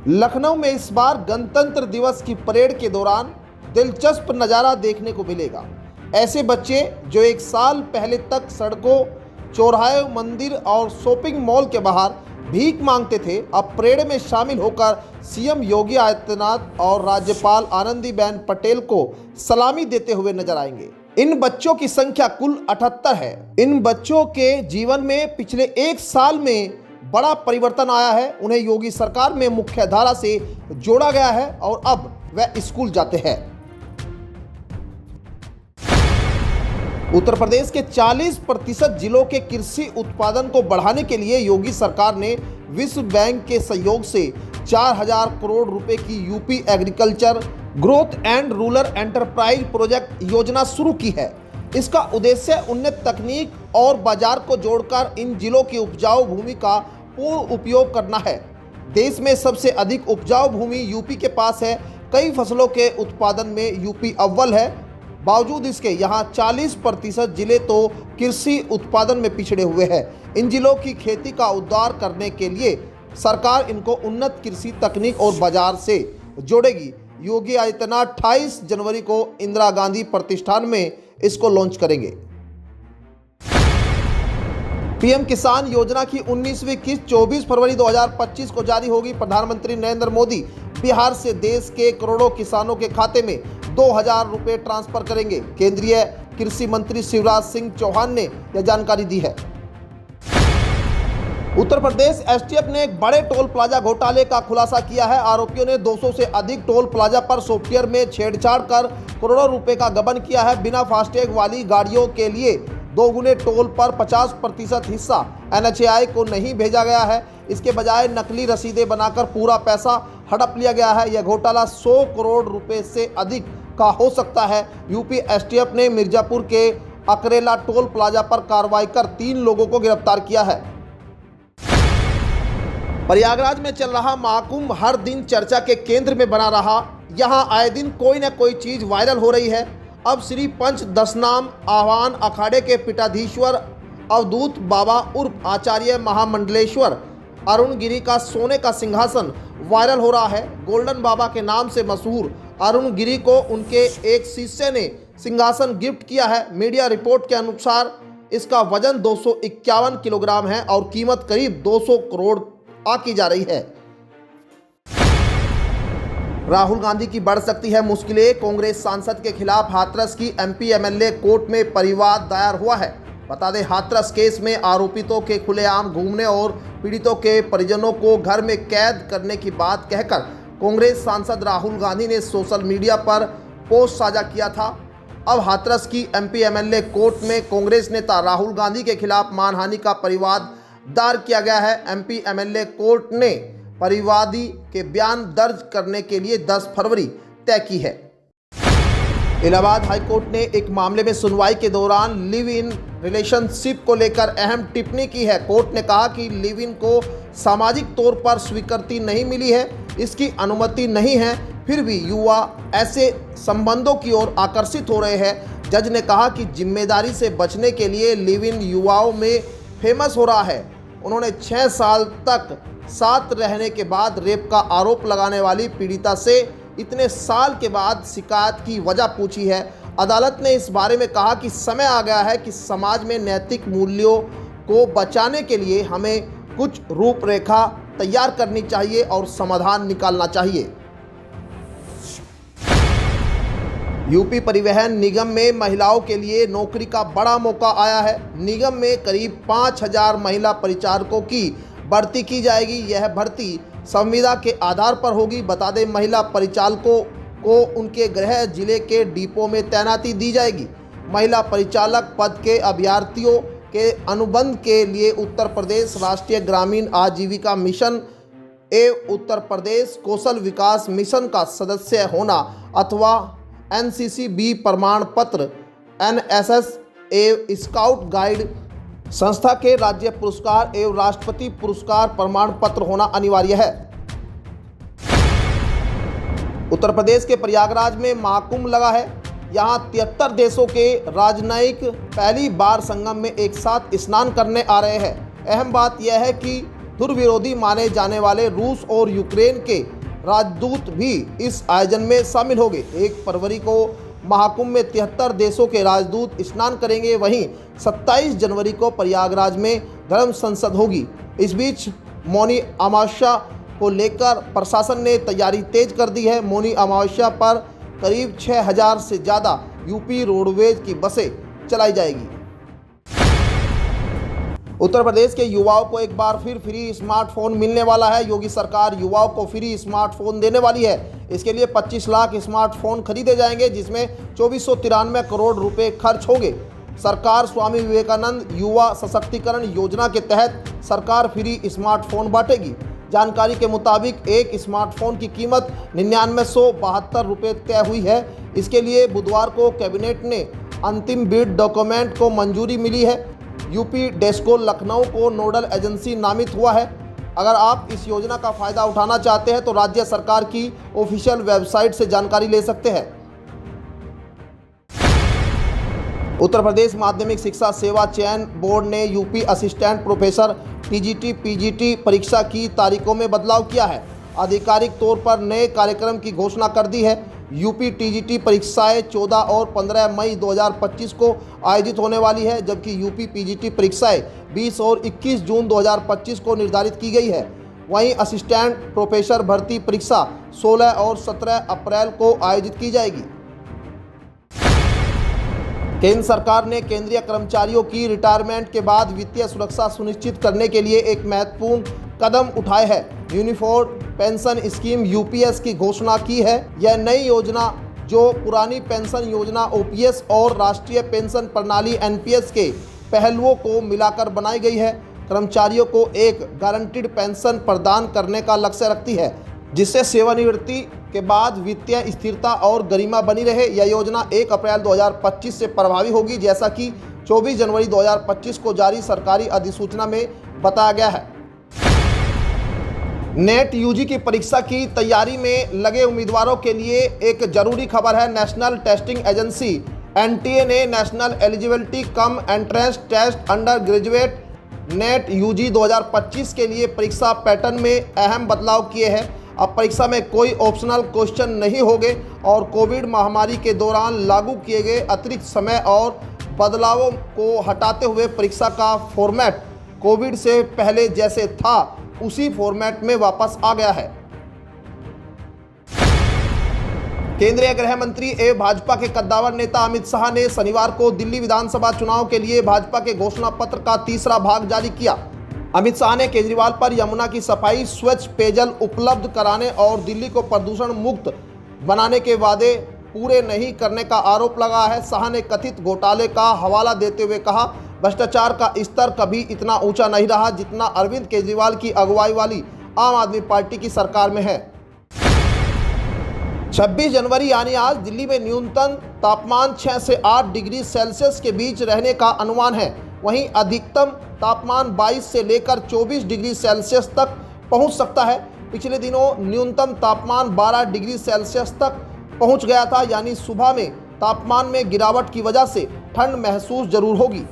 लखनऊ में इस बार गणतंत्र दिवस की परेड के दौरान दिलचस्प नज़ारा देखने को मिलेगा। ऐसे बच्चे जो एक साल पहले तक सड़कों, चौराहे, मंदिर और शॉपिंग मॉल के बाहर भीख मांगते थे, अब परेड में शामिल होकर सीएम योगी आदित्यनाथ और राज्यपाल आनंदीबेन पटेल को सलामी देते हुए नजर आएंगे। इन बच्चों की संख्या कुल 78 है। इन बच्चों के जीवन में पिछले एक साल में बड़ा परिवर्तन आया है। उन्हें योगी सरकार में मुख्य धारा से जोड़ा गया है और अब वह स्कूल जाते हैं। उत्तर प्रदेश के 40% जिलों के कृषि उत्पादन को बढ़ाने के लिए योगी सरकार ने विश्व बैंक के सहयोग से 4000 करोड़ रुपए की UP agriculture growth and rural enterprise project योजना शुरू की है। इसका उद्देश्य उन्नत तकनीक और बाजार को जोड़कर इन जिलों की उपजाऊ भूमि का पूर्ण उपयोग करना है। देश में सबसे अधिक उपजाऊ भूमि यूपी के पास है। कई फसलों के उत्पादन में यूपी अव्वल है। बावजूद इसके यहाँ 40% जिले तो कृषि उत्पादन में पिछड़े हुए हैं। इन जिलों की खेती का उद्धार करने के लिए सरकार इनको उन्नत कृषि तकनीक और बाजार से जोड़ेगी। योगी आदित्यनाथ 28 जनवरी को इंदिरा गांधी प्रतिष्ठान में इसको लॉन्च करेंगे। पीएम किसान योजना की 19वीं किस्त 24 फरवरी 2025 को जारी होगी। प्रधानमंत्री नरेंद्र मोदी बिहार से देश के करोड़ों किसानों के खाते में 2000 रुपए ट्रांसफर करेंगे। केंद्रीय कृषि मंत्री शिवराज सिंह चौहान ने यह जानकारी दी है। उत्तर प्रदेश एसटीएफ ने एक बड़े टोल प्लाजा घोटाले का खुलासा किया है। आरोपियों ने 200 से अधिक टोल प्लाजा पर सॉफ्टवेयर में छेड़छाड़ कर करोड़ों रुपए का गबन किया है। बिना फास्टैग वाली गाड़ियों के लिए दोगुने टोल पर 50% हिस्सा एनएचएआई को नहीं भेजा गया है। इसके बजाय नकली रसीदें बनाकर पूरा पैसा हड़प लिया गया है। यह घोटाला 100 करोड़ रुपए से अधिक का हो सकता है। यूपी एसटीएफ ने मिर्जापुर के अकरेला टोल प्लाजा पर कार्रवाई कर 3 लोगों को गिरफ्तार किया है। प्रयागराज में चल रहा महाकुंभ हर दिन चर्चा के केंद्र में बना रहा। यहां आए दिन कोई न कोई चीज वायरल हो रही है। अब श्री पंच दशनाम आह्वान अखाड़े के पीठाधीश्वर अवधूत बाबा उर्फ आचार्य महामंडलेश्वर अरुण गिरी का सोने का सिंहासन वायरल हो रहा है। गोल्डन बाबा के नाम से मशहूर अरुण गिरी को उनके एक शिष्य ने सिंहासन गिफ्ट किया है। मीडिया रिपोर्ट के अनुसार इसका वजन 251 किलोग्राम है और कीमत करीब 200 करोड़ आकी जा रही है। राहुल गांधी की बढ़ सकती है मुश्किलें। कांग्रेस सांसद के खिलाफ हाथरस की एमपी एमएलए कोर्ट में परिवाद दायर हुआ है। बता दें, हाथरस केस में आरोपितों के खुलेआम घूमने और पीड़ितों के परिजनों को घर में कैद करने की बात कहकर कांग्रेस सांसद राहुल गांधी ने सोशल मीडिया पर पोस्ट साझा किया था। अब हाथरस की एमपी एमएलए कोर्ट में कांग्रेस नेता राहुल गांधी के खिलाफ मानहानि का परिवाद दायर किया गया है। एमपी एमएलए कोर्ट ने परिवादी के बयान दर्ज करने के लिए 10 फरवरी तय की है। इलाहाबाद हाईकोर्ट ने एक मामले में सुनवाई के दौरान लिव इन रिलेशनशिप को लेकर अहम टिप्पणी की है। कोर्ट ने कहा कि लिव इन को सामाजिक तौर पर स्वीकृति नहीं मिली है, इसकी अनुमति नहीं है, फिर भी युवा ऐसे संबंधों की ओर आकर्षित हो रहे हैं। जज ने कहा कि जिम्मेदारी से बचने के लिए लिव इन युवाओं में फेमस हो रहा है। उन्होंने 6 साल तक साथ रहने के बाद रेप का आरोप लगाने वाली पीड़िता से इतने साल के बाद शिकायत की वजह पूछी है। अदालत ने इस बारे में कहा कि समय आ गया है कि समाज में नैतिक मूल्यों को बचाने के लिए हमें कुछ रूपरेखा तैयार करनी चाहिए और समाधान निकालना चाहिए। यूपी परिवहन निगम में महिलाओं के लिए नौकरी का बड़ा मौका आया है। निगम में करीब 5000 महिला परिचारकों की भर्ती की जाएगी। यह भर्ती संविदा के आधार पर होगी। बता दें, महिला परिचालकों को उनके गृह जिले के डिपो में तैनाती दी जाएगी। महिला परिचालक पद के अभ्यर्थियों के अनुबंध के लिए उत्तर प्रदेश राष्ट्रीय ग्रामीण आजीविका मिशन एवं उत्तर प्रदेश कौशल विकास मिशन का सदस्य होना अथवा एनसीसी बी प्रमाण पत्र, एनएसएस एवं स्काउट गाइड संस्था के राज्य पुरस्कार एवं राष्ट्रपति पुरस्कार प्रमाण पत्र होना अनिवार्य है। उत्तर प्रदेश के प्रयागराज में महाकुंभ लगा है। यहाँ 73 देशों के राजनयिक पहली बार संगम में एक साथ स्नान करने आ रहे हैं। अहम बात यह है कि धुर विरोधी माने जाने वाले रूस और यूक्रेन के राजदूत भी इस आयोजन में शामिल होंगे। 1 फरवरी को महाकुंभ में 73 देशों के राजदूत स्नान करेंगे। वहीं 27 जनवरी को प्रयागराज में धर्म संसद होगी। इस बीच मौनी अमावस्या को लेकर प्रशासन ने तैयारी तेज कर दी है। मौनी अमावस्या पर करीब 6000 से ज़्यादा यूपी रोडवेज की बसें चलाई जाएगी। उत्तर प्रदेश के युवाओं को एक बार फिर फ्री स्मार्टफोन मिलने वाला है। योगी सरकार युवाओं को फ्री स्मार्टफोन देने वाली है। इसके लिए 25 लाख स्मार्टफोन खरीदे जाएंगे, जिसमें 2493 करोड़ रुपए खर्च होंगे। सरकार स्वामी विवेकानंद युवा सशक्तिकरण योजना के तहत सरकार फ्री स्मार्टफोन बांटेगी। जानकारी के मुताबिक एक स्मार्टफोन की कीमत 9972 रुपये तय हुई है। इसके लिए बुधवार को कैबिनेट ने अंतिम बिड डॉक्यूमेंट को मंजूरी मिली है। यूपी डेस्को लखनऊ को नोडल एजेंसी नामित हुआ है। अगर आप इस योजना का फ़ायदा उठाना चाहते हैं तो राज्य सरकार की ऑफिशियल वेबसाइट से जानकारी ले सकते हैं। उत्तर प्रदेश माध्यमिक शिक्षा सेवा चयन बोर्ड ने UP assistant professor TGT PGT परीक्षा की तारीखों में बदलाव किया है। आधिकारिक तौर पर नए कार्यक्रम की घोषणा कर दी है। यूपी टीजीटी परीक्षाएं 14 और 15 मई 2025 को आयोजित होने वाली है, जबकि यूपी पीजीटी परीक्षाएं 20 और 21 जून 2025 को निर्धारित की गई है। वहीं असिस्टेंट प्रोफेसर भर्ती परीक्षा 16 और 17 अप्रैल को आयोजित की जाएगी। केंद्र सरकार ने केंद्रीय कर्मचारियों की रिटायरमेंट के बाद वित्तीय सुरक्षा सुनिश्चित करने के लिए एक महत्वपूर्ण कदम उठाए है। यूनिफॉर्म पेंशन स्कीम यूपीएस की घोषणा की है। यह नई योजना जो पुरानी पेंशन योजना ओपीएस और राष्ट्रीय पेंशन प्रणाली एनपीएस के पहलुओं को मिलाकर बनाई गई है। कर्मचारियों को एक गारंटीड पेंशन प्रदान करने का लक्ष्य रखती है, जिससे सेवानिवृत्ति के बाद वित्तीय स्थिरता और गरिमा बनी रहे। यह योजना 1 अप्रैल 2025 से प्रभावी होगी, जैसा कि 24 जनवरी 2025 को जारी सरकारी अधिसूचना में बताया गया है। नेट यूजी की परीक्षा की तैयारी में लगे उम्मीदवारों के लिए एक जरूरी खबर है। नेशनल टेस्टिंग एजेंसी एनटीए ने national eligibility cum entrance test undergraduate NEET UG 2025 के लिए परीक्षा पैटर्न में अहम बदलाव किए हैं। अब परीक्षा में कोई ऑप्शनल क्वेश्चन नहीं होंगे और कोविड महामारी के दौरान लागू किए गए अतिरिक्त समय और बदलावों को हटाते हुए परीक्षा का फॉर्मेट कोविड से पहले जैसे था उसी फॉर्मेट में वापस आ गया है। केंद्रीय गृह मंत्री एवं भाजपा के कद्दावर नेता अमित शाह ने शनिवार को दिल्ली विधानसभा चुनाव के लिए भाजपा के घोषणा पत्र का तीसरा भाग जारी किया। अमित शाह ने केजरीवाल पर यमुना की सफाई, स्वच्छ पेयजल उपलब्ध कराने और दिल्ली को प्रदूषण मुक्त बनाने के वादे पूरे नहीं करने का आरोप लगाया है। शाह ने कथित घोटाले का हवाला देते हुए कहा, भ्रष्टाचार का स्तर कभी इतना ऊंचा नहीं रहा जितना अरविंद केजरीवाल की अगुवाई वाली आम आदमी पार्टी की सरकार में है। 26 जनवरी यानी आज दिल्ली में न्यूनतम तापमान 6 से 8 डिग्री सेल्सियस के बीच रहने का अनुमान है। वहीं अधिकतम तापमान 22 से लेकर 24 डिग्री सेल्सियस तक पहुंच सकता है। पिछले दिनों न्यूनतम तापमान 12 डिग्री सेल्सियस तक पहुंच गया था, यानी सुबह में तापमान में गिरावट की वजह से ठंड महसूस जरूर होगी।